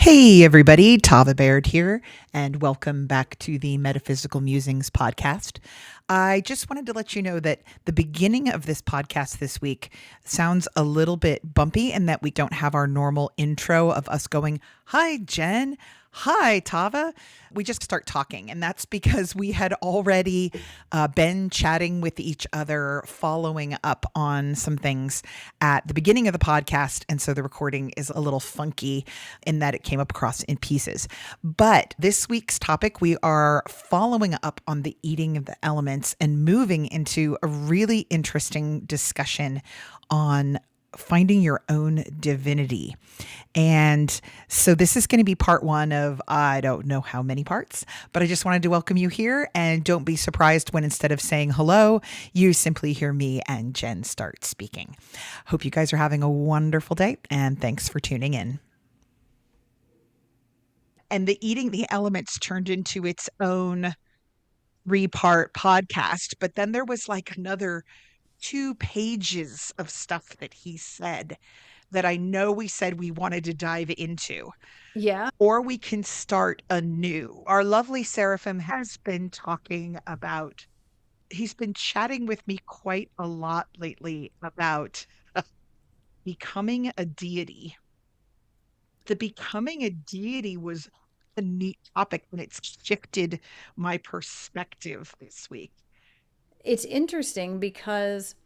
Hey everybody, Tava Baird here, and welcome back to the Metaphysical Musings Podcast. I just wanted to let you know that the beginning of this podcast this week sounds a little bit bumpy in that we don't have our normal intro of us going, "Hi Jen, hi Tava." We just start talking, and that's because we had already been chatting with each other, following up on some things at the beginning of the podcast, and so the recording is a little funky in that it came up across in pieces. But this week's topic, we are following up on the eating of the elements and moving into a really interesting discussion on finding your own divinity. And so this is going to be part one of, I don't know how many parts, but I just wanted to welcome you here. And don't be surprised when instead of saying hello, you simply hear me and Jen start speaking. Hope you guys are having a wonderful day, and thanks for tuning in. And the eating the elements turned into its own 3-part podcast. But then there was like another 2 pages of stuff that he said that I know we said we wanted to dive into. Yeah. Or we can start anew. Our lovely Seraphim has been talking about, he's been chatting with me quite a lot lately about becoming a deity. The becoming a deity was a neat topic, and it's shifted my perspective this week. It's interesting because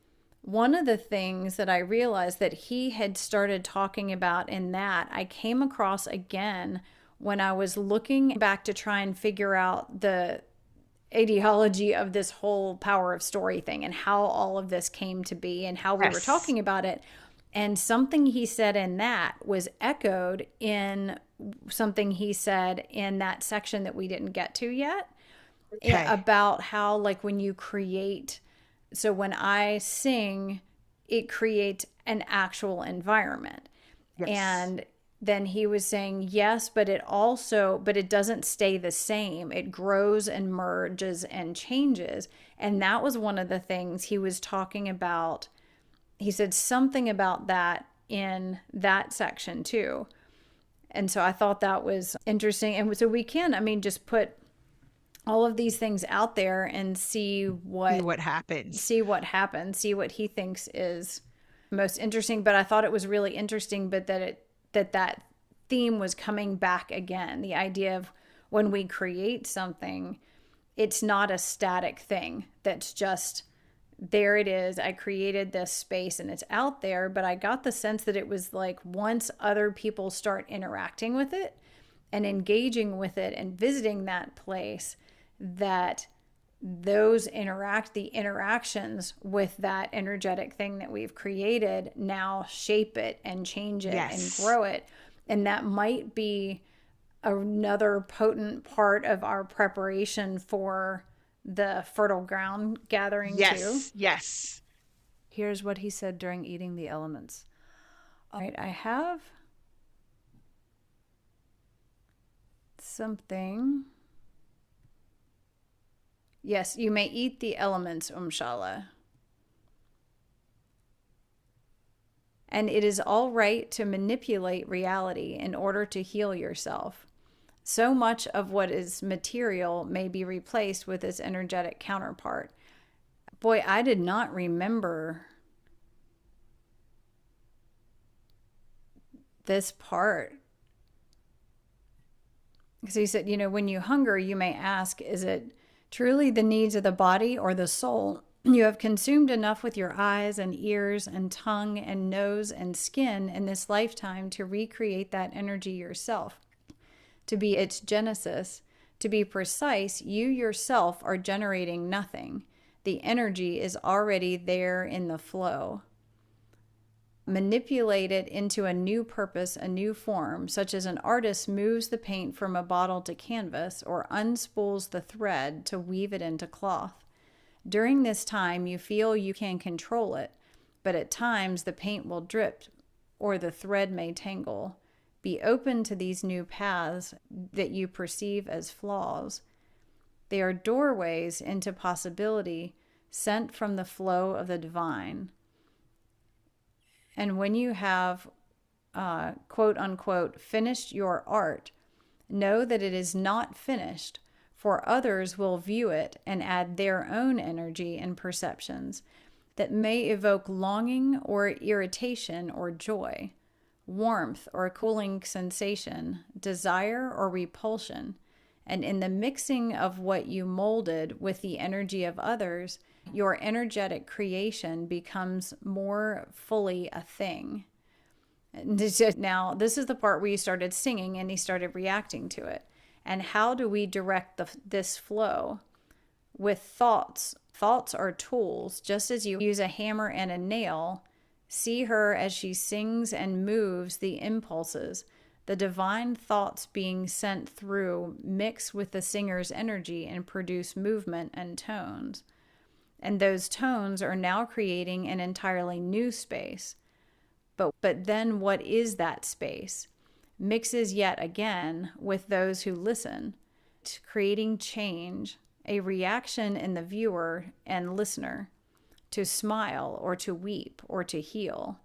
one of the things that I realized that he had started talking about in that I came across again when I was looking back to try and figure out the ideology of this whole power of story thing and how all of this came to be and how we were talking about it. And something he said in that was echoed in something he said in that section that we didn't get to yet. Okay. About how, like, when you create, so when I sing, it creates an actual environment. Yes. And then he was saying, yes, but it doesn't stay the same. It grows and merges and changes. And that was one of the things he was talking about. He said something about that in that section too. And so I thought that was interesting. And so we can, just put all of these things out there and see what happens, see what he thinks is most interesting. But I thought it was really interesting, but that theme was coming back again. The idea of when we create something, it's not a static thing that's just there. It is, I created this space and it's out there. But I got the sense that it was like once other people start interacting with it and engaging with it and visiting that place, that the interactions with that energetic thing that we've created now shape it and change it and grow it. And that might be another potent part of our preparation for the fertile ground gathering too. Yes. Here's what he said during eating the elements. All right, I have something. Yes, you may eat the elements, Shala. And it is all right to manipulate reality in order to heal yourself. So much of what is material may be replaced with its energetic counterpart. Boy, I did not remember this part. Because he said, when you hunger, you may ask, is it truly the needs of the body or the soul? You have consumed enough with your eyes and ears and tongue and nose and skin in this lifetime to recreate that energy yourself, to be its genesis. To be precise, you yourself are generating nothing. The energy is already there in the flow. Manipulate it into a new purpose, a new form, such as an artist moves the paint from a bottle to canvas or unspools the thread to weave it into cloth. During this time, you feel you can control it, but at times the paint will drip or the thread may tangle. Be open to these new paths that you perceive as flaws. They are doorways into possibility sent from the flow of the divine. And when you have quote unquote, finished your art, know that it is not finished, for others will view it and add their own energy and perceptions that may evoke longing or irritation or joy, warmth or cooling sensation, desire or repulsion. And in the mixing of what you molded with the energy of others, your energetic creation becomes more fully a thing. Now, this is the part where you started singing and he started reacting to it. And how do we direct this flow? With thoughts. Thoughts are tools, just as you use a hammer and a nail. See her as she sings and moves the impulses. The divine thoughts being sent through mix with the singer's energy and produce movement and tones. And those tones are now creating an entirely new space. But then what is that space? Mixes yet again with those who listen, creating change, a reaction in the viewer and listener, to smile or to weep or to heal.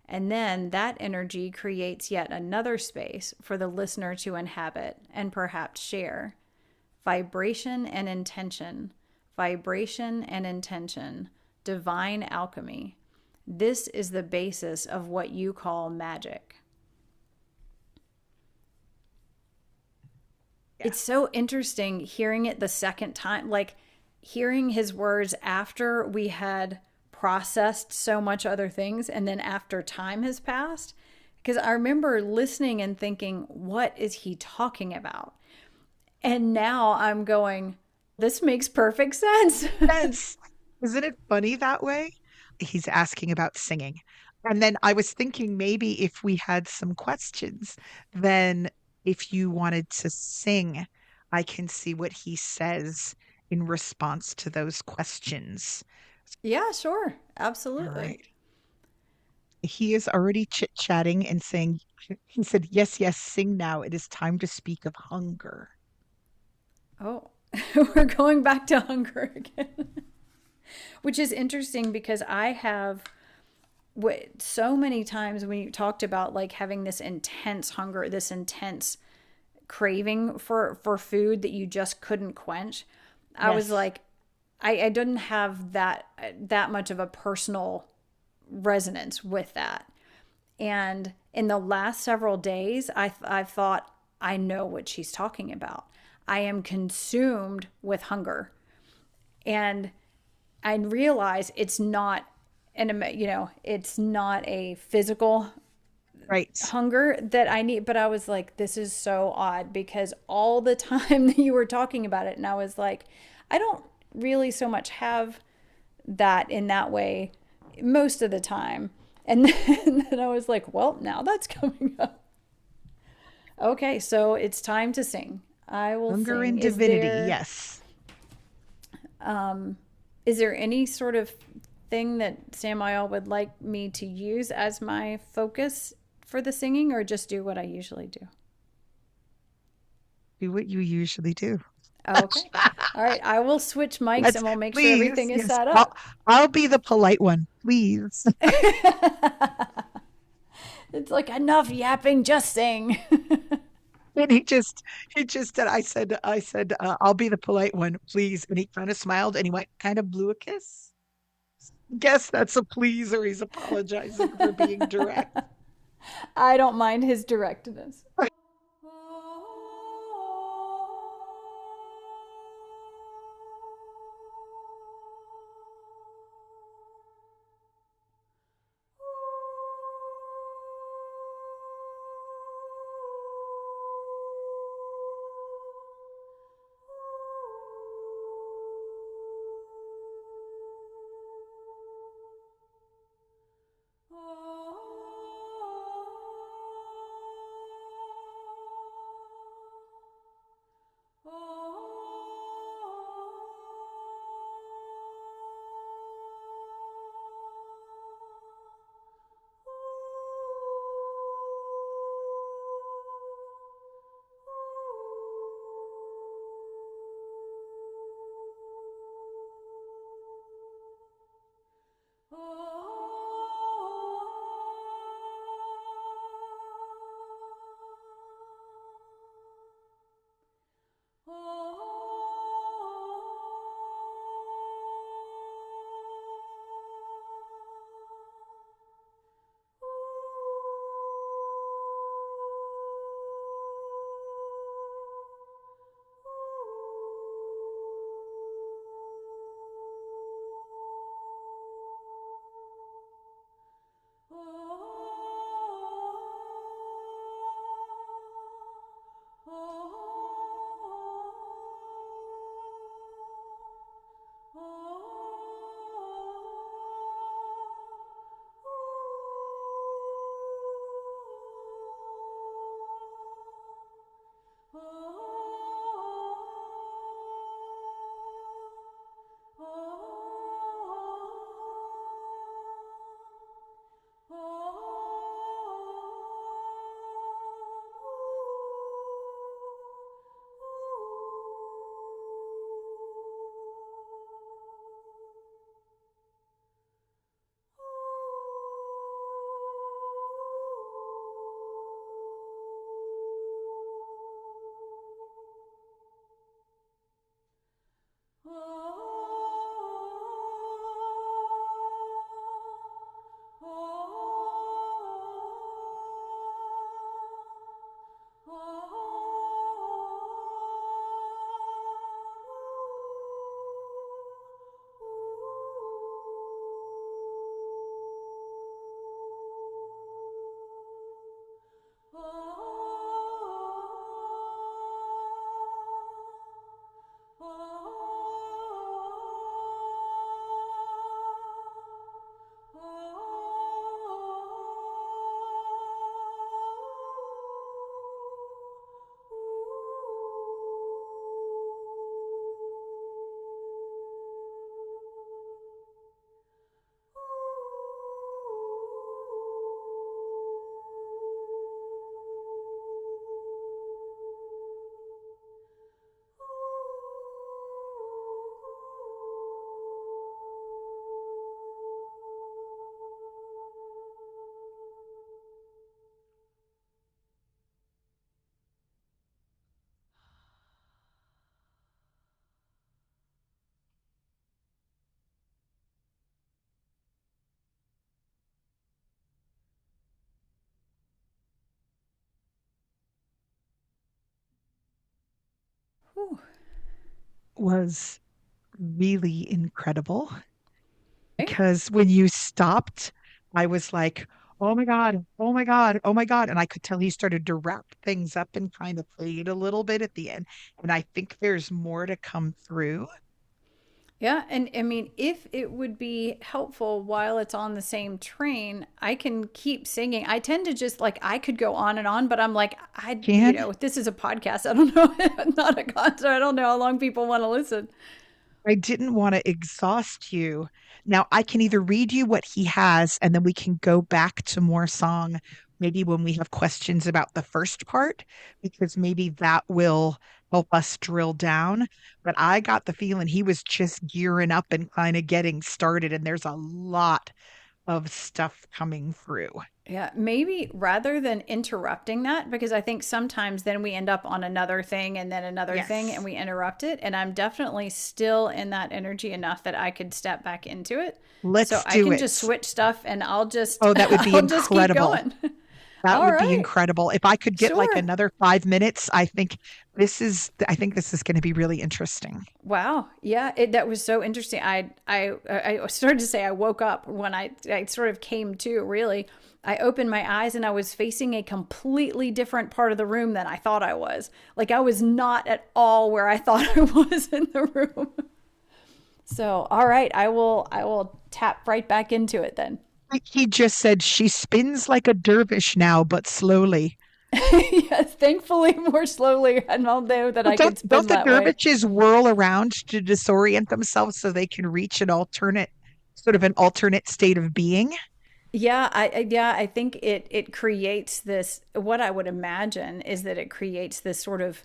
And then that energy creates yet another space for the listener to inhabit and perhaps share. Vibration and intention, divine alchemy. This is the basis of what you call magic. Yeah. It's so interesting hearing it the second time, like hearing his words after we had processed so much other things and then after time has passed. Because I remember listening and thinking, what is he talking about? And now I'm going, this makes perfect sense. Yes. Isn't it funny that way? He's asking about singing. And then I was thinking maybe if we had some questions, then if you wanted to sing, I can see what he says in response to those questions. Yeah, sure. Absolutely. All right. He is already chit-chatting and saying, he said, yes, yes, sing now. It is time to speak of hunger. Oh, we're going back to hunger again. Which is interesting because I have so many times when you talked about like having this intense hunger, this intense craving for food that you just couldn't quench. I was like, I didn't have that much of a personal resonance with that. And in the last several days, I've thought, I know what she's talking about. I am consumed with hunger. And I realize it's not it's not a physical hunger that I need. But I was like, this is so odd because all the time that you were talking about it, and I was like, I don't really so much have that in that way most of the time. And then I was like, well, now that's coming up. Okay, so it's time to sing. I will Hunger sing. and Divinity, yes. Is there any sort of thing that Samael would like me to use as my focus for the singing, or just do what I usually do? Do what you usually do. Okay. All right. I will switch mics and we'll make sure everything is set up. I'll be the polite one, please. It's like, enough yapping, just sing. And he just said, I said, I'll be the polite one, please. And he kind of smiled and he went, kind of blew a kiss. Guess that's a please, or he's apologizing for being direct. I don't mind his directness. Whew. was really incredible Okay. because when you stopped, I was like, oh my God, oh my God, oh my God. And I could tell he started to wrap things up and kind of fade a little bit at the end. And I think there's more to come through. Yeah, and I mean, if it would be helpful while it's on the same train, I can keep singing. I tend to just like I could go on and on, but I'm like, Can this is a podcast. I don't know, not a concert. I don't know how long people want to listen. I didn't want to exhaust you. Now I can either read you what he has and then we can go back to more song maybe when we have questions about the first part, because maybe that will help us drill down. But I got the feeling he was just gearing up and kind of getting started, and there's a lot of stuff coming through. Yeah, maybe rather than interrupting that, because I think sometimes then we end up on another thing and then another thing and Yes, we interrupt it. And I'm definitely still in that energy enough that I could step back into it. So let's I do can it. just switch stuff and I'll just Oh, that would be I'll just keep incredible. going. That All would be right. incredible. If I could get like Sure. another 5 minutes, I think this is going to be really interesting. Wow. Yeah, that was so interesting. I started to say I woke up when I sort of came to, really. I opened my eyes and I was facing a completely different part of the room than I thought I was. Like I was not at all where I thought I was in the room. So, all right, I will tap right back into it then. Like he just said, she spins like a dervish now, but slowly. Yes, thankfully more slowly, and I'll know that But I could don't spin the that way. dervishes whirl around to disorient themselves so they can reach sort of an alternate state of being? Yeah, I think it creates this. What I would imagine is that it creates this sort of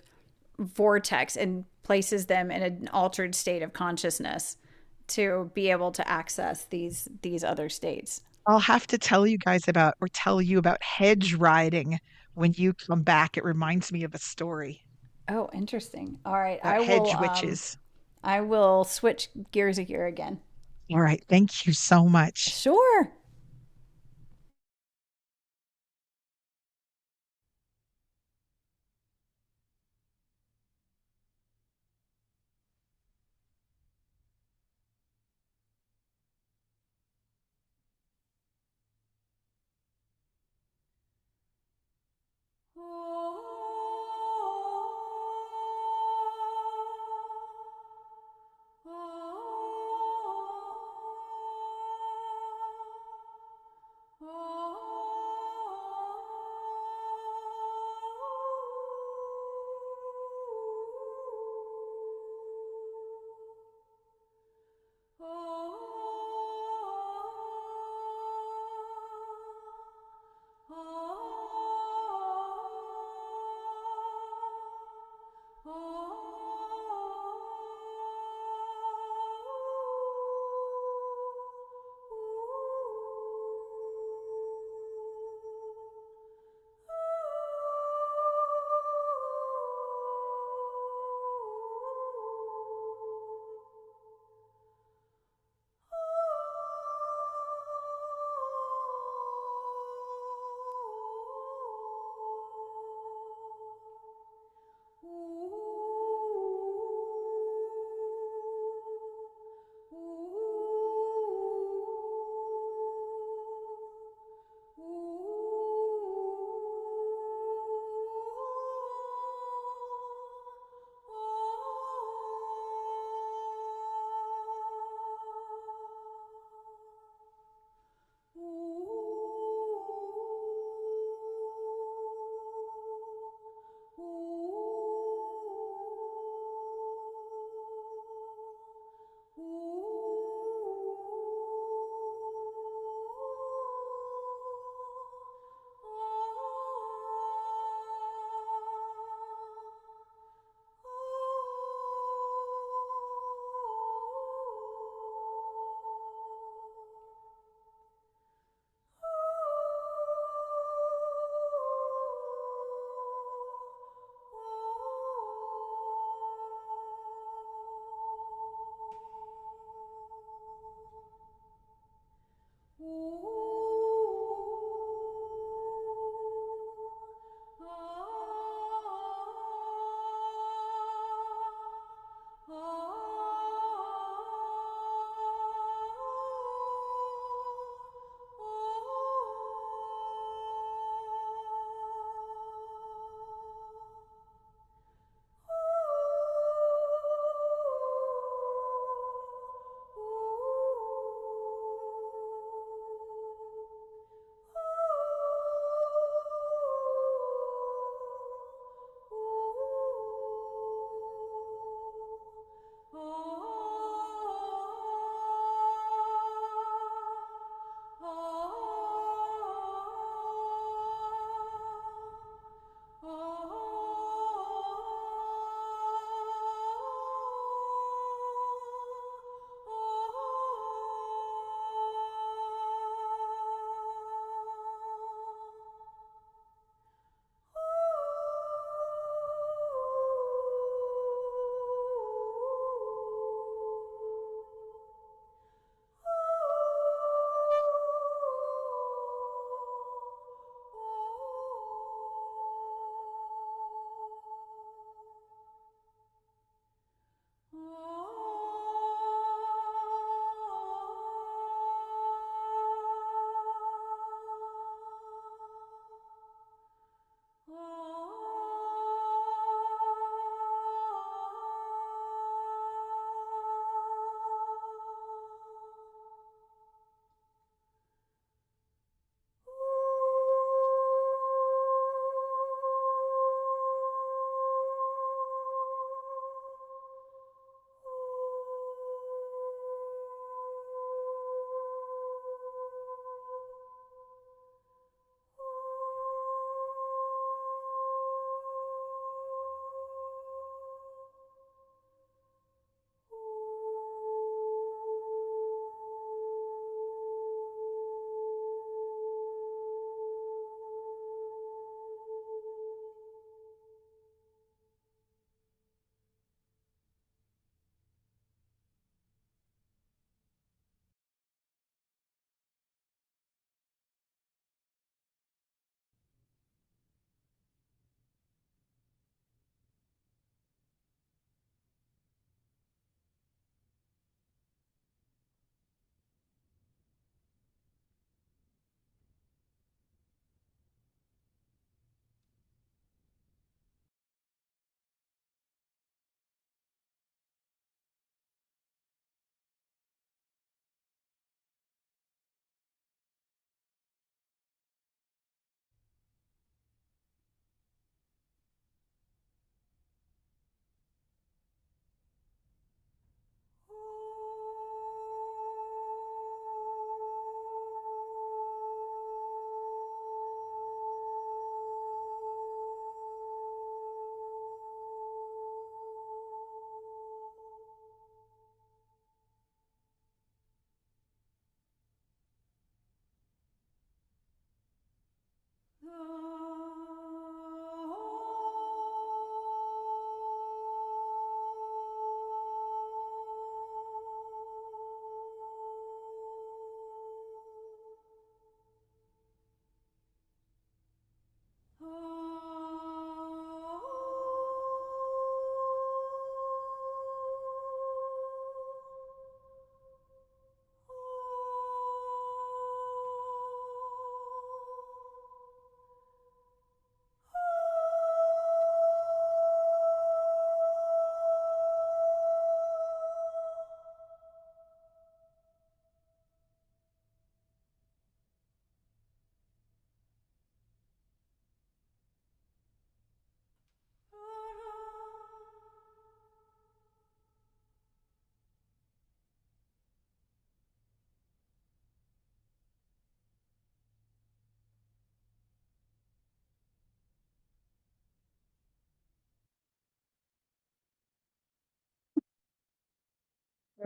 vortex and places them in an altered state of consciousness to be able to access these other states. I'll have to tell you about hedge riding when you come back. It reminds me of a story Oh, interesting. All right, about hedge witches. I will switch gears here again. All right. Thank you so much. Sure.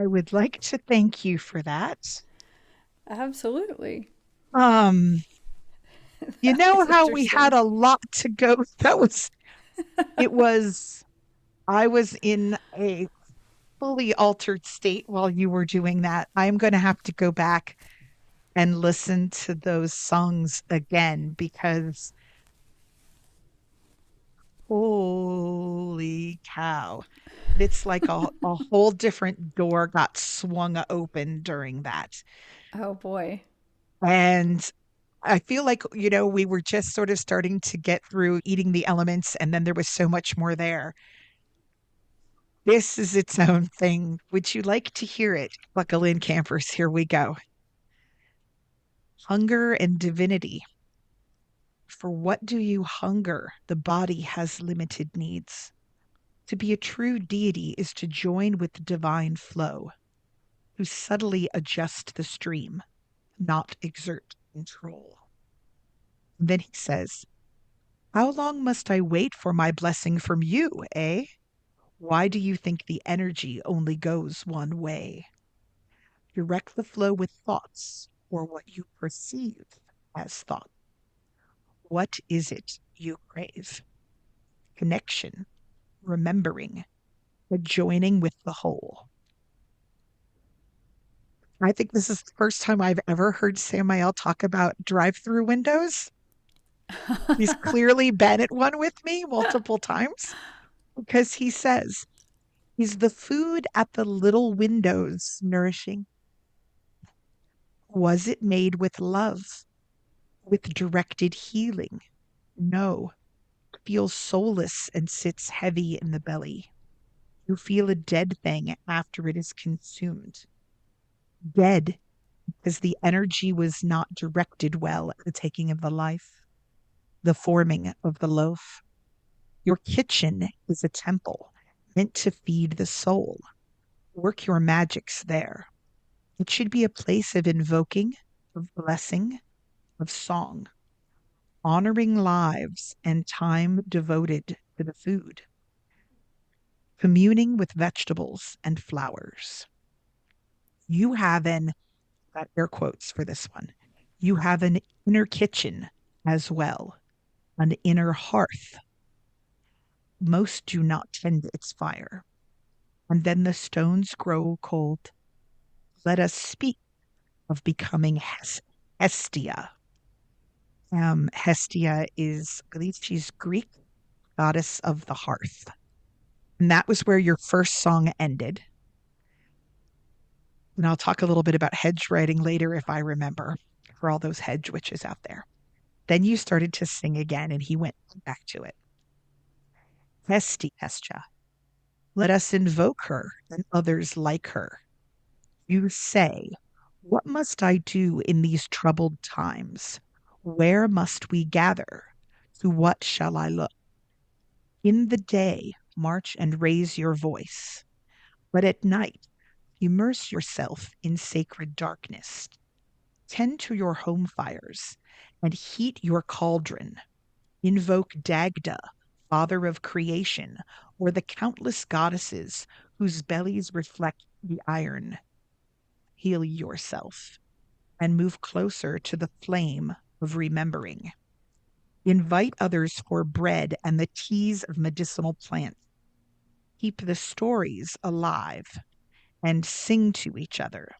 I would like to thank you for that. Absolutely. Um, you That know was how we had interesting. a lot to go. It was, I was in a fully altered state while you were doing that. I'm going to have to go back and listen to those songs again because holy cow. It's like a whole different door got swung open during that. Oh boy. And I feel like, we were just sort of starting to get through eating the elements, and then there was so much more there. This is its own thing. Would you like to hear it? Buckle in, campers. Here we go. Hunger and divinity. For what do you hunger? The body has limited needs. To be a true deity is to join with the divine flow, who subtly adjust the stream, not exert control. And then he says, how long must I wait for my blessing from you, eh? Why do you think the energy only goes one way? Direct the flow with thoughts or what you perceive as thought. What is it you crave? Connection, remembering, a joining with the whole. I think this is the first time I've ever heard Samael talk about drive-through windows. He's clearly been at one with me multiple times because he says, is the food at the little windows nourishing? Was it made with love, with directed healing? No, it feels soulless and sits heavy in the belly. You feel a dead thing after it is consumed. Dead because the energy was not directed well at the taking of the life, the forming of the loaf. Your kitchen is a temple meant to feed the soul. Work your magics there. It should be a place of invoking, of blessing, of song, honoring lives and time devoted to the food, communing with vegetables and flowers. You have got air quotes for this one, you have an inner kitchen as well, an inner hearth. Most do not tend its fire. And then the stones grow cold. Let us speak of becoming Hestia. Hestia is, I believe she's Greek, goddess of the hearth. And that was where your first song ended. And I'll talk a little bit about hedge writing later if I remember, for all those hedge witches out there. Then you started to sing again, and he went back to it. Hestia, let us invoke her and others like her. You say, what must I do in these troubled times? Where must we gather? To what shall I look? In the day, march and raise your voice, but at night, immerse yourself in sacred darkness. Tend to your home fires and heat your cauldron. Invoke Dagda, father of creation, or the countless goddesses whose bellies reflect the iron. Heal yourself and move closer to the flame of remembering. Invite others for bread and the teas of medicinal plants. Keep the stories alive and sing to each other.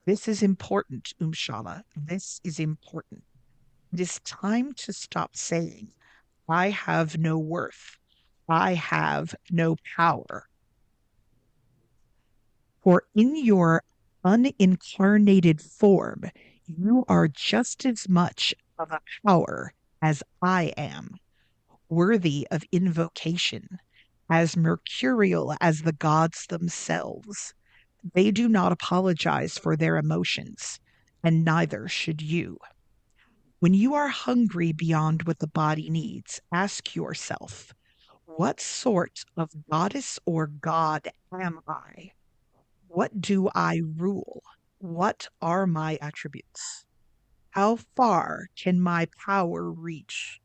This is important, Umshala. This is important. It is time to stop saying, I have no worth. I have no power. For in your unincarnated form, you are just as much of a power as I am, worthy of invocation, as mercurial as the gods themselves. They do not apologize for their emotions, and neither should you. When you are hungry beyond what the body needs, ask yourself, what sort of goddess or god am I? What do I rule? What are my attributes? How far can my power reach?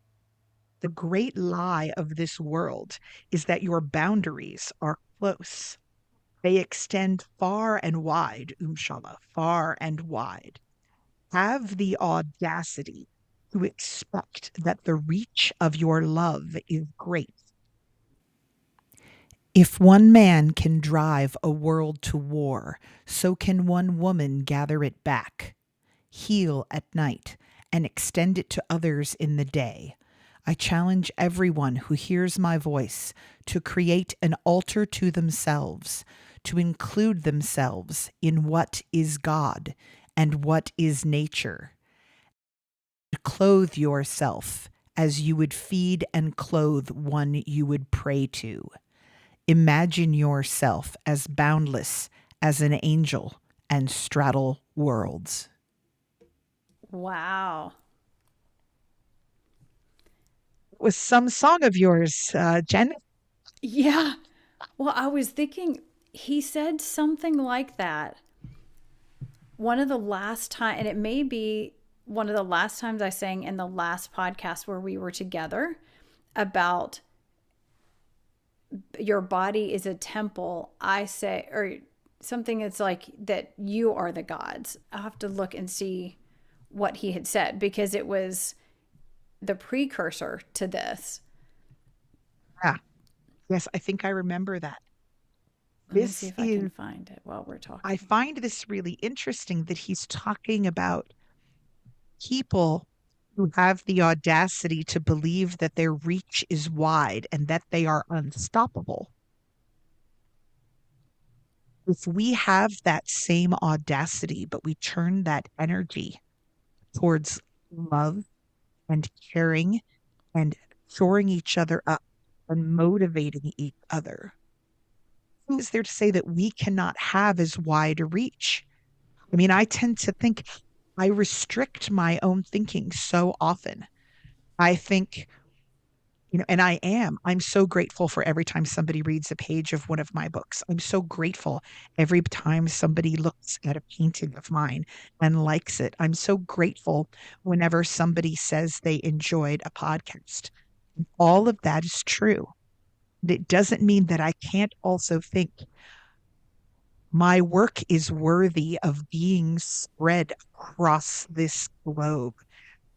The great lie of this world is that your boundaries are close. They extend far and wide, Umshallah, far and wide. Have the audacity to expect that the reach of your love is great. If one man can drive a world to war, so can one woman gather it back, heal at night, and extend it to others in the day. I challenge everyone who hears my voice to create an altar to themselves, to include themselves in what is God and what is nature. Clothe yourself as you would feed and clothe one you would pray to. Imagine yourself as boundless as an angel and straddle worlds. Wow. It was some song of yours, Jen. Yeah. Well, I was thinking he said something like that. One of the last time, and it may be one of the last times I sang in the last podcast where we were together, about your body is a temple. I say, or something that's like that you are the gods. I'll have to look and see what he had said because it was the precursor to this. Yeah. Yes, I think I remember that. Let me see This if I can is, find it while we're I talking. find this really interesting that he's talking about people who have the audacity to believe that their reach is wide and that they are unstoppable. If we have that same audacity, but we turn that energy towards love and caring and shoring each other up and motivating each other, who is there to say that we cannot have as wide a reach? I mean, I tend to think I restrict my own thinking so often. I think, and I'm so grateful for every time somebody reads a page of one of my books. I'm so grateful every time somebody looks at a painting of mine and likes it. I'm so grateful whenever somebody says they enjoyed a podcast. All of that is true. But it doesn't mean that I can't also think my work is worthy of being spread across this globe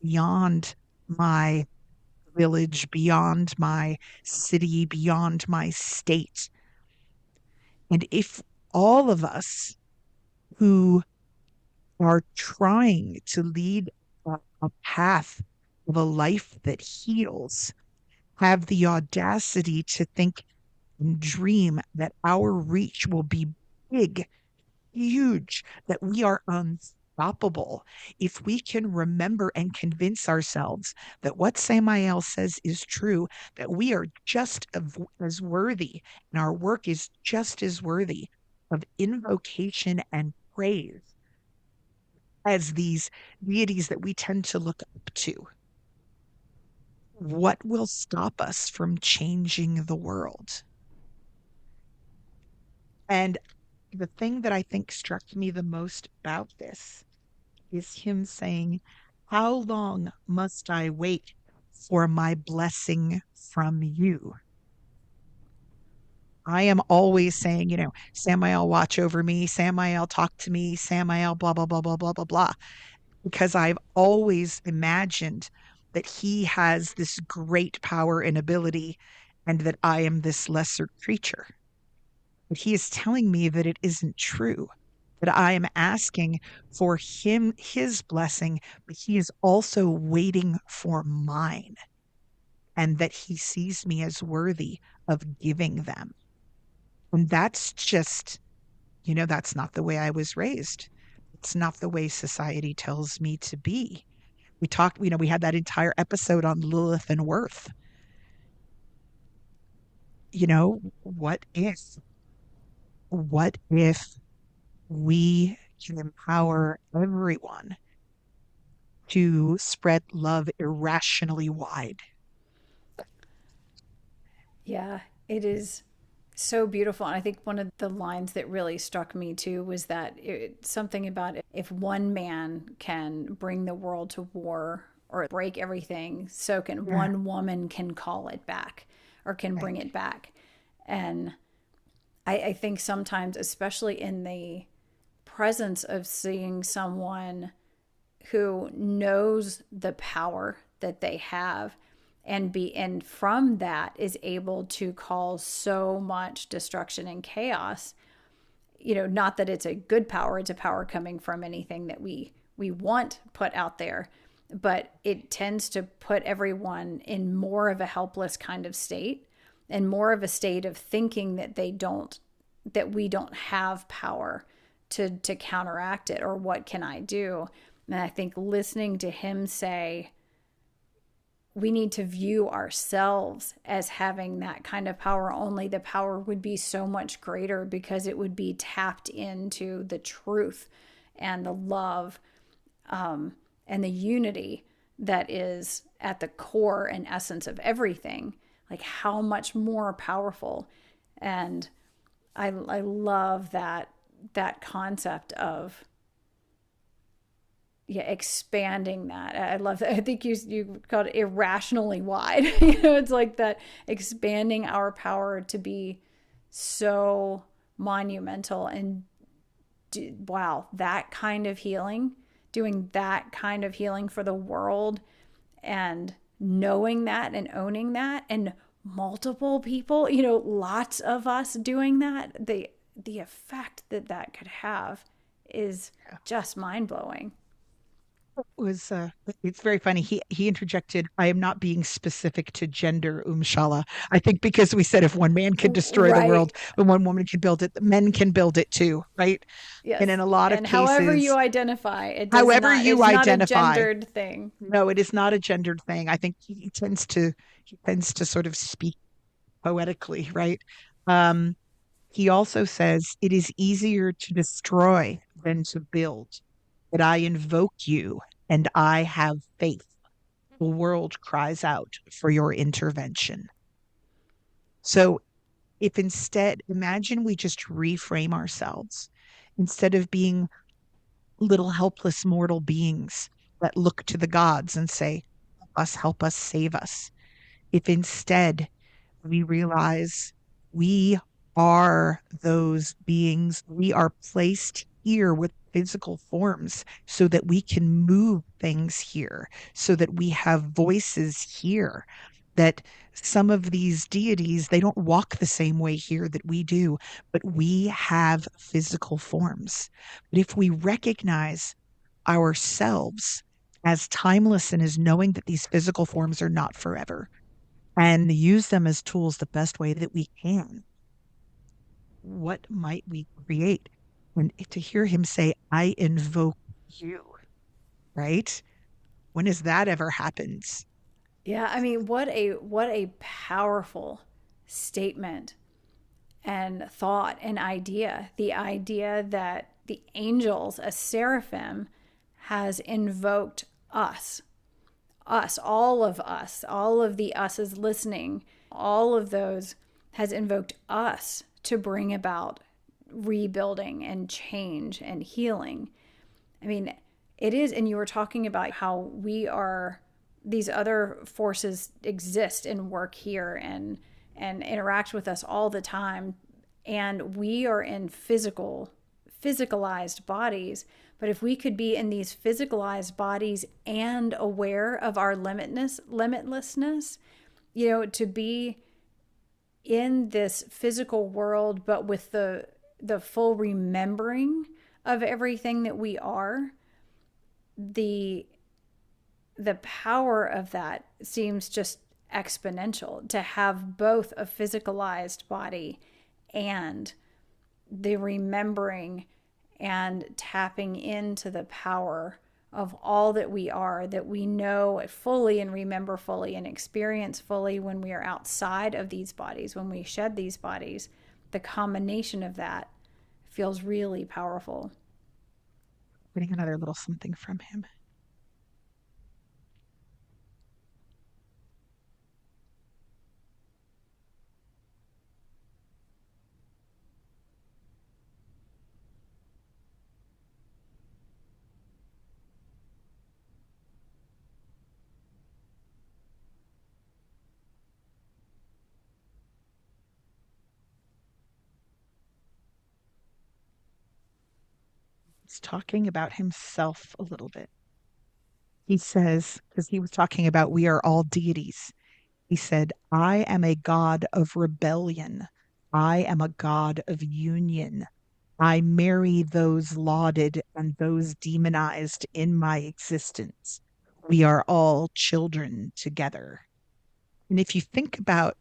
beyond my village, beyond my city, beyond my state. And if all of us who are trying to lead a path of a life that heals have the audacity to think and dream that our reach will be big, huge, that we are unstoppable. If we can remember and convince ourselves that what Samael says is true, that we are just as worthy and our work is just as worthy of invocation and praise as these deities that we tend to look up to, what will stop us from changing the world? And the thing that I think struck me the most about this is him saying, how long must I wait for my blessing from you? I am always saying, Samael, watch over me, Samael, talk to me, Samael, blah, blah, blah, blah, blah, blah, blah, because I've always imagined that he has this great power and ability and that I am this lesser creature. But he is telling me that it isn't true, that I am asking for him, his blessing, but he is also waiting for mine, and that he sees me as worthy of giving them. And that's just, that's not the way I was raised. It's not the way society tells me to be. We talked, we had that entire episode on Lilith and Worth. What if we can empower everyone to spread love irrationally wide? Yeah, it is so beautiful. And I think one of the lines that really struck me too was that something about if one man can bring the world to war or break everything, so can Yeah. one woman can call it back or can Right. bring it back. And I think sometimes, especially in the presence of seeing someone who knows the power that they have and from that is able to cause so much destruction and chaos, not that it's a good power, it's a power coming from anything that we want put out there, but it tends to put everyone in more of a helpless kind of state and more of a state of thinking that we don't have power to counteract it, or what can I do? And I think listening to him say, we need to view ourselves as having that kind of power, only the power would be so much greater because it would be tapped into the truth and the love, and the unity that is at the core and essence of everything. Like, how much more powerful. And I love that concept of expanding that. I love that. I think you called it irrationally wide. It's like that, expanding our power to be so monumental. And wow, that kind of healing, doing that kind of healing for the world, and knowing that and owning that, and multiple people, lots of us doing that, the effect that could have is just mind-blowing. Was it's very funny. He interjected, I am not being specific to gender, Umshala. I think because we said if one man can destroy the world Right. and one woman can build it, men can build it too, right? And in Yes. a lot of And however you cases, identify, however you it's not a identify, gendered thing. no, it is not a gendered thing. I think he tends to sort of speak poetically, right? Um, he also says it is easier to destroy than to build. But I invoke you and I have faith. The world cries out for your intervention. So if instead, imagine we just reframe ourselves instead of being little helpless mortal beings that look to the gods and say, help us, save us. If instead we realize we are those beings. We are placed here with physical forms so that we can move things here, so that we have voices here. That some of these deities, they don't walk the same way here that we do, but we have physical forms. But if we recognize ourselves as timeless and as knowing that these physical forms are not forever, and use them as tools the best way that we can, what might we create? And to hear him say, I invoke you, right? When has that ever happened? Yeah, I mean, what a powerful statement and thought and idea. The idea that the angels, a seraphim, has invoked us, all of the us's listening, all of those, has invoked us to bring about rebuilding and change and healing. I mean, it is, and you were talking about how these other forces exist and work here and interact with us all the time, and we are in physicalized bodies. But if we could be in these physicalized bodies and aware of our limitlessness, to be in this physical world, but with the full remembering of everything that we are, the power of that seems just exponential, to have both a physicalized body and the remembering and tapping into the power of all that we are, that we know fully and remember fully and experience fully when we are outside of these bodies, when we shed these bodies. The combination of that feels really powerful. Getting another little something from him. He's talking about himself a little bit. He says, because he was talking about we are all deities, he said, I am a god of rebellion. I am a god of union. I marry those lauded and those demonized in my existence. We are all children together. And if you think about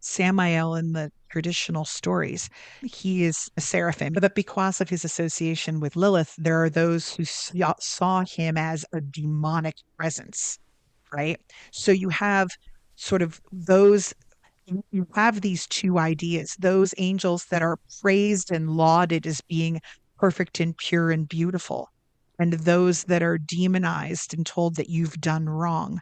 Samael in the traditional stories, he is a seraphim, but because of his association with Lilith, there are those who saw him as a demonic presence, right? So you have sort of those, you have these two ideas, those angels that are praised and lauded as being perfect and pure and beautiful, and those that are demonized and told that you've done wrong.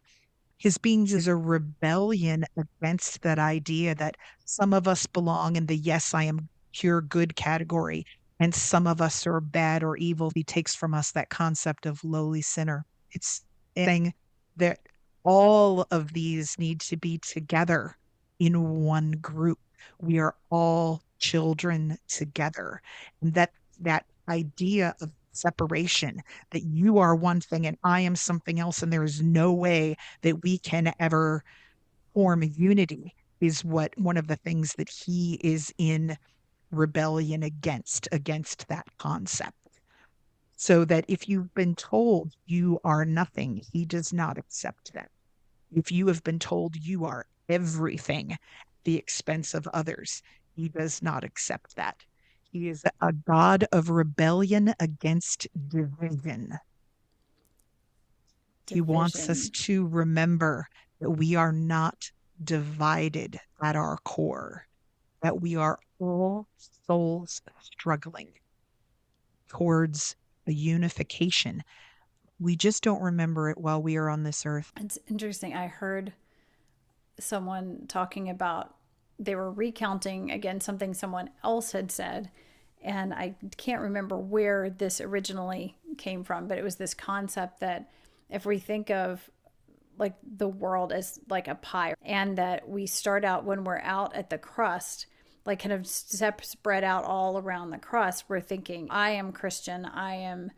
His being is a rebellion against that idea that some of us belong in the yes, I am pure good category, and some of us are bad or evil. He takes from us that concept of lowly sinner. It's saying that all of these need to be together in one group. We are all children together. And that idea of separation, that you are one thing and I am something else, and there is no way that we can ever form unity, is what one of the things that he is in rebellion against that concept. So that if you've been told you are nothing, he does not accept that. If you have been told you are everything at the expense of others, he does not accept that. He is a God of rebellion against division. He wants us to remember that we are not divided at our core, that we are all souls struggling towards a unification. We just don't remember it while we are on this earth. It's interesting. I heard someone talking about, they were recounting again something someone else had said, and I can't remember where this originally came from, but it was this concept that if we think of like the world as like a pie, and that we start out when we're out at the crust, like kind of spread out all around the crust, we're thinking, I am Christian, I am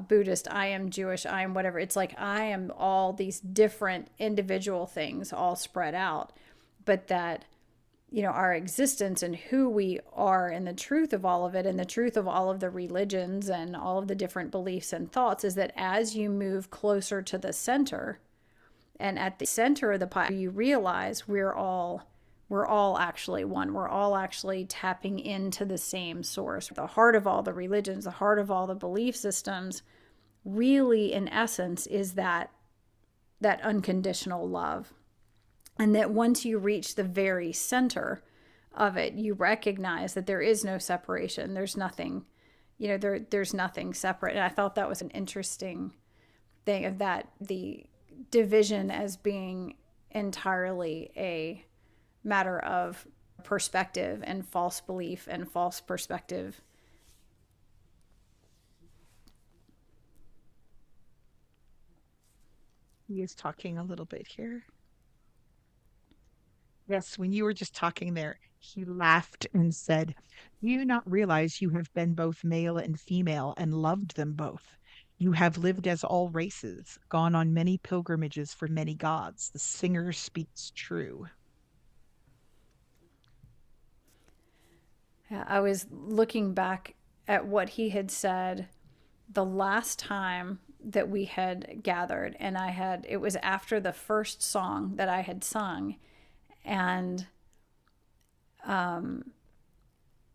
Buddhist, I am Jewish, I am whatever. It's like I am all these different individual things all spread out, but that, you know, our existence and who we are and the truth of all of it and the truth of all of the religions and all of the different beliefs and thoughts is that as you move closer to the center, and at the center of the pie, you realize we're all actually one. We're all actually tapping into the same source. The heart of all the religions, the heart of all the belief systems, really in essence is that unconditional love. And that once you reach the very center of it, you recognize that there is no separation. There's nothing, you know, there's nothing separate. And I thought that was an interesting thing, of that the division as being entirely a matter of perspective and false belief and false perspective. He is talking a little bit here. Yes, when you were just talking there, he laughed and said, "Do you not realize you have been both male and female and loved them both? You have lived as all races, gone on many pilgrimages for many gods. The singer speaks true." I was looking back at what he had said the last time that we had gathered, and it was after the first song that I had sung, and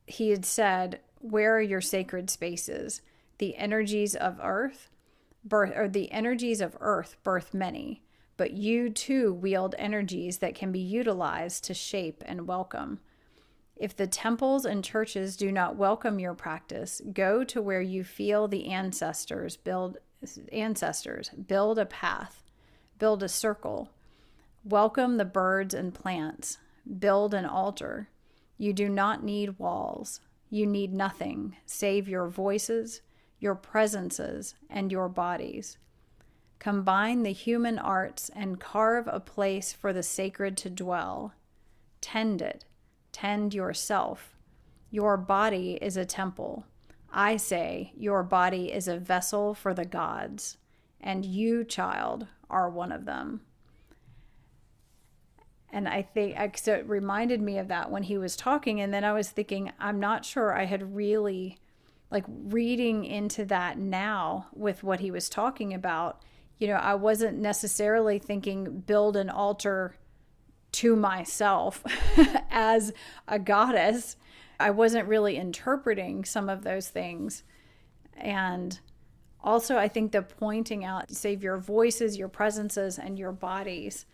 he had said, "Where are your sacred spaces? The energies of earth birth many, but you too wield energies that can be utilized to shape and welcome. If the temples and churches do not welcome your practice, go to where you feel the ancestors build a path, build a circle, welcome the birds and plants, build an altar. You do not need walls. You need nothing save your voices, your presences, and your bodies. Combine the human arts and carve a place for the sacred to dwell. Tend it. Tend yourself. Your body is a temple. I say your body is a vessel for the gods, and you, child, are one of them. And I think so it reminded me of that when he was talking. And then I was thinking, I'm not sure I had really, like, reading into that now with what he was talking about. I wasn't necessarily thinking build an altar to myself as a goddess. I wasn't really interpreting some of those things. And also, I think the pointing out, save your voices, your presences, and your bodies,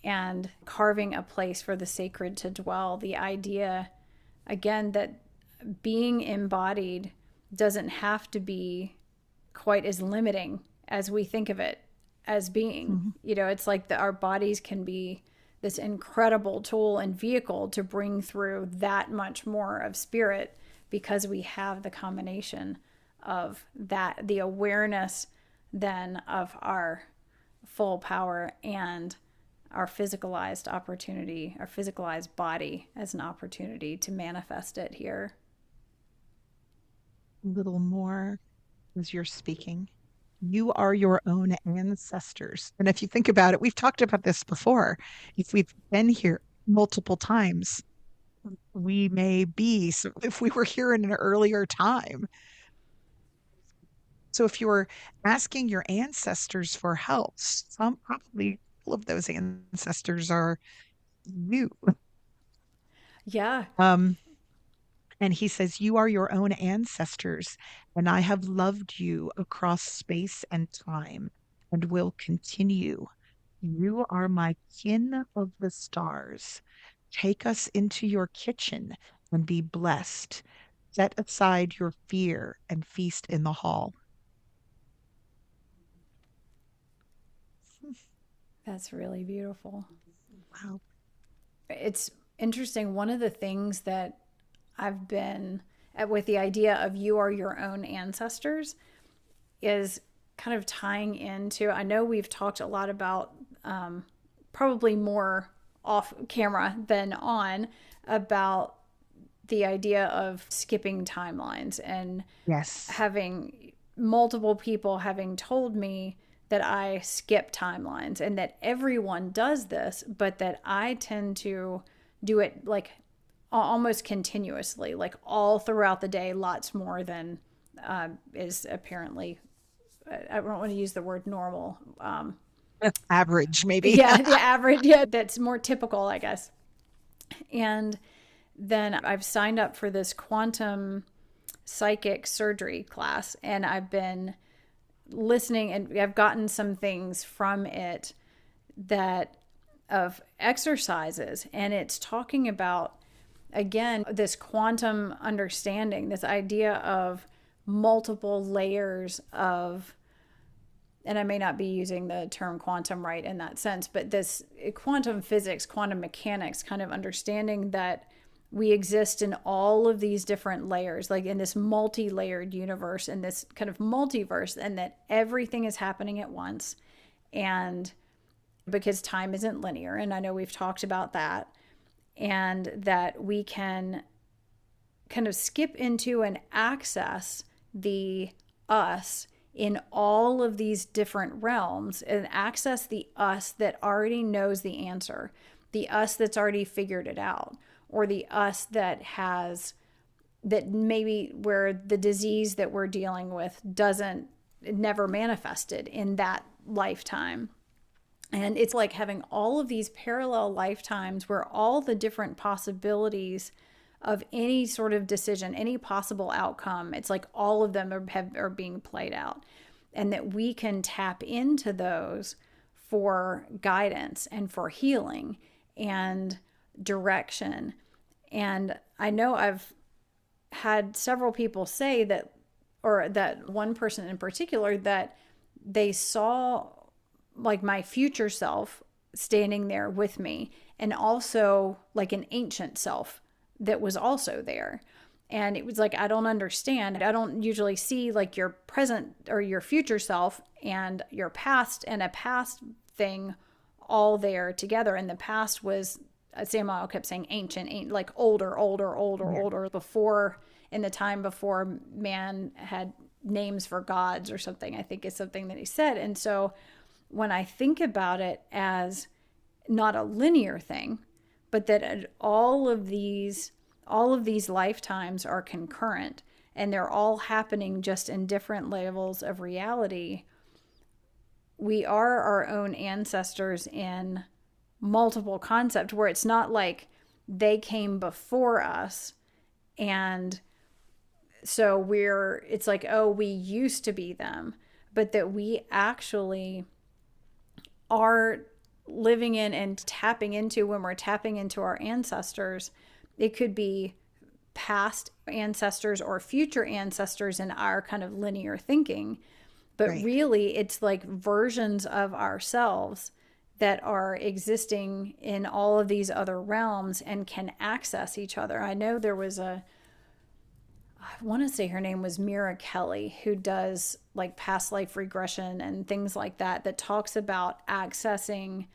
and carving a place for the sacred to dwell. The idea, again, that being embodied doesn't have to be quite as limiting as we think of it as being. It's like our bodies can be this incredible tool and vehicle to bring through that much more of spirit, because we have the combination of that, the awareness then of our full power and our physicalized opportunity, our physicalized body as an opportunity to manifest it here. A little more as you're speaking. You are your own ancestors. And if you think about it, we've talked about this before. If we've been here multiple times, we may be, so if we were here in an earlier time. So if you're asking your ancestors for help, some probably all of those ancestors are you. Yeah. And he says, you are your own ancestors, and I have loved you across space and time and will continue. You are my kin of the stars. Take us into your kitchen and be blessed. Set aside your fear and feast in the hall. That's really beautiful. Wow. It's interesting. One of the things that I've been with the idea of you are your own ancestors is kind of tying into, I know we've talked a lot about, probably more off camera than on, about the idea of skipping timelines, and Yes. having multiple people having told me that I skip timelines and that everyone does this, but that I tend to do it like almost continuously, like all throughout the day, lots more than is apparently, I don't want to use the word normal. Average, maybe. Yeah, the average, yeah, that's more typical, I guess. And then I've signed up for this quantum psychic surgery class, and I've been listening, and I've gotten some things from it that of exercises, and it's talking about, again, this quantum understanding, this idea of multiple layers of, and I may not be using the term quantum right in that sense, but this quantum physics, quantum mechanics kind of understanding that we exist in all of these different layers, like in this multi-layered universe, in this kind of multiverse, and that everything is happening at once. And because time isn't linear, and I know we've talked about that, and that we can kind of skip into and access the us in all of these different realms, and access the us that already knows the answer, the us that's already figured it out, or the us that has, that maybe where the disease that we're dealing with never manifested in that lifetime. And it's like having all of these parallel lifetimes where all the different possibilities of any sort of decision, any possible outcome, it's like all of them are being played out. And that we can tap into those for guidance and for healing and direction. And I know I've had several people say that, or that one person in particular, that they saw like my future self standing there with me, and also like an ancient self that was also there. And it was like, I don't understand. I don't usually see like your present or your future self and your past and a past thing all there together. And the past was Samael kept saying ancient, like older, older, older, Yeah. older, before, in the time before man had names for gods or something, I think is something that he said. And so when I think about it as not a linear thing, but that all of these lifetimes are concurrent and they're all happening just in different levels of reality, we are our own ancestors in multiple concepts, where it's not like they came before us and so it's like, oh, we used to be them, but that we actually are living in and tapping into, when we're tapping into our ancestors, it could be past ancestors or future ancestors in our kind of linear thinking. But Right. really, it's like versions of ourselves that are existing in all of these other realms and can access each other. I know there was I want to say her name was Mira Kelly, who does like past life regression and things like that, that talks about accessing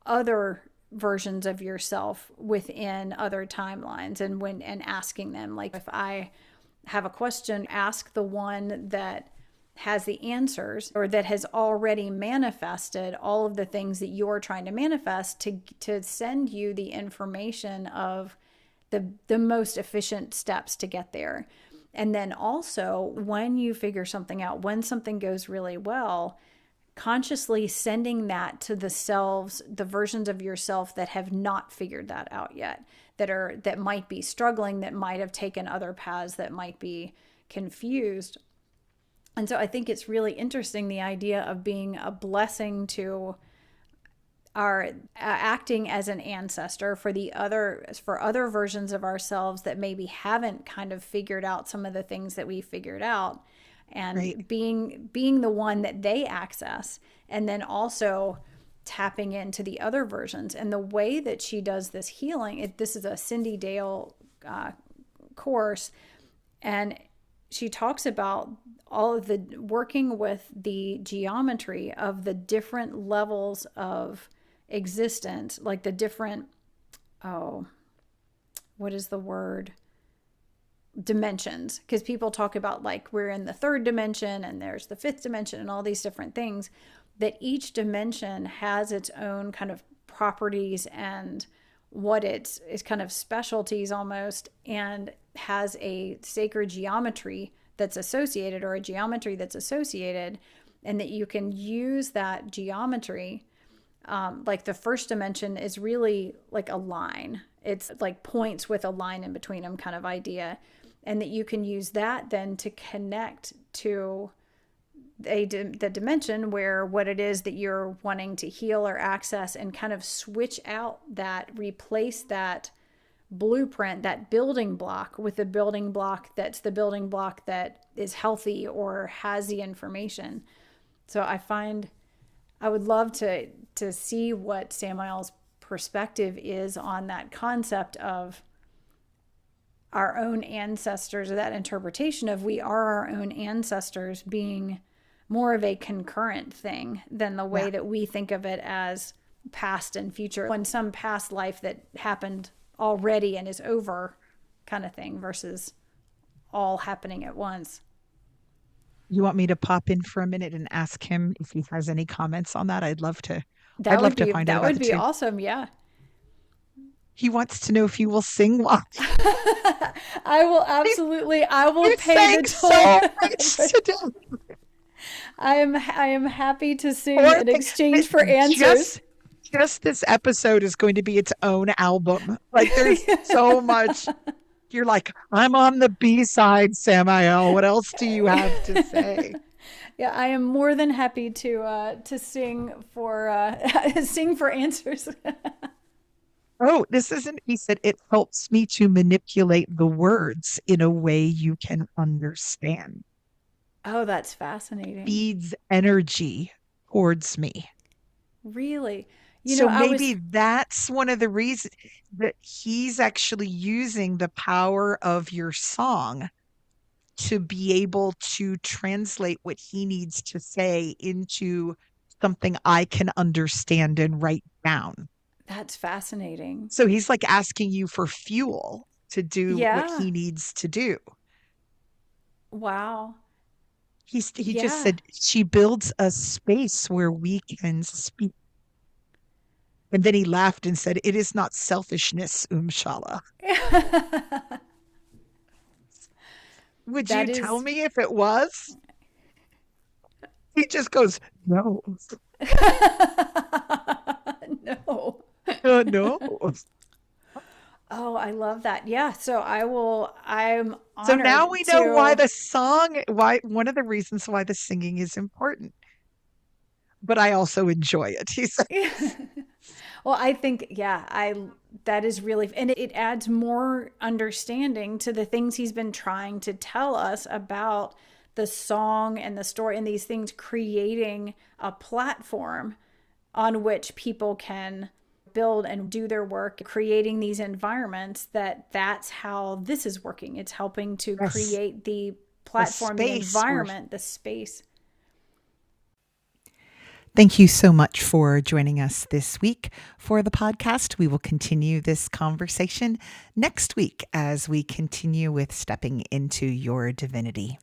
other versions of yourself within other timelines, and asking them, like, if I have a question, ask the one that has the answers or that has already manifested all of the things that you're trying to manifest, to send you the information of the most efficient steps to get there. And then also, when you figure something out, when something goes really well, consciously sending that to the versions of yourself that have not figured that out yet, that might be struggling, that might have taken other paths, that might be confused. And so I think it's really interesting, the idea of being a blessing to our acting as an ancestor for other versions of ourselves that maybe haven't kind of figured out some of the things that we figured out, and Right. being the one that they access, and then also tapping into the other versions. And the way that she does this healing, this is a Cindy Dale course, and she talks about all of the working with the geometry of the different levels of existence, like the different, oh, what is the word? Dimensions. Because people talk about, like, we're in the third dimension and there's the fifth dimension and all these different things, that each dimension has its own kind of properties and what it's kind of specialties almost, and has a sacred geometry that's associated, or a geometry that's associated, and that you can use that geometry. Like the first dimension is really like a line. It's like points with a line in between them kind of idea. And that you can use that then to connect to the dimension where what it is that you're wanting to heal or access, and kind of switch out that, replace that blueprint, that building block, with the building block that's the building block that is healthy or has the information. So I would love to see what Samael's perspective is on that concept of our own ancestors, or that interpretation of we are our own ancestors, being more of a concurrent thing than the way that we think of it as past and future, when some past life that happened already and is over kind of thing, versus all happening at once. You want me to pop in for a minute and ask him if he has any comments on that? I'd love to. I'd That love would to be find out that about would it be too. awesome. Yeah. He wants to know if you will sing live. I will absolutely. I will You pay sang the so toll. much today. I am happy to sing Poor in thing. exchange for answers. Just this episode is going to be its own album. Like, there's so much. You're like, I'm on the B side, Samael. What else do you have to say? Yeah, I am more than happy to sing for sing for answers. Oh, this isn't, he said, it helps me to manipulate the words in a way you can understand. Oh, that's fascinating. Feeds energy towards me. Really? So I maybe was that's one of the reasons that he's actually using the power of your song to be able to translate what he needs to say into something I can understand and write down. That's fascinating. So he's like asking you for fuel to do what Yeah. he needs to do. Wow. He just Yeah. said she builds a space where we can speak. And then he laughed and said, "It is not selfishness, Umshala." Would you That tell is me if it was? He just goes, "No, no. no." Oh, I love that. Yeah, so I'm So now honored we know why to the song, why one of the reasons why the singing is important. But I also enjoy it. He said, Well, I think, yeah, I that is really, and it adds more understanding to the things he's been trying to tell us about the song and the story and these things, creating a platform on which people can build and do their work, creating these environments. That's how this is working. It's helping to yes, create the the platform, the space where. environment, the space. Thank you so much for joining us this week for the podcast. We will continue this conversation next week as we continue with stepping into your divinity.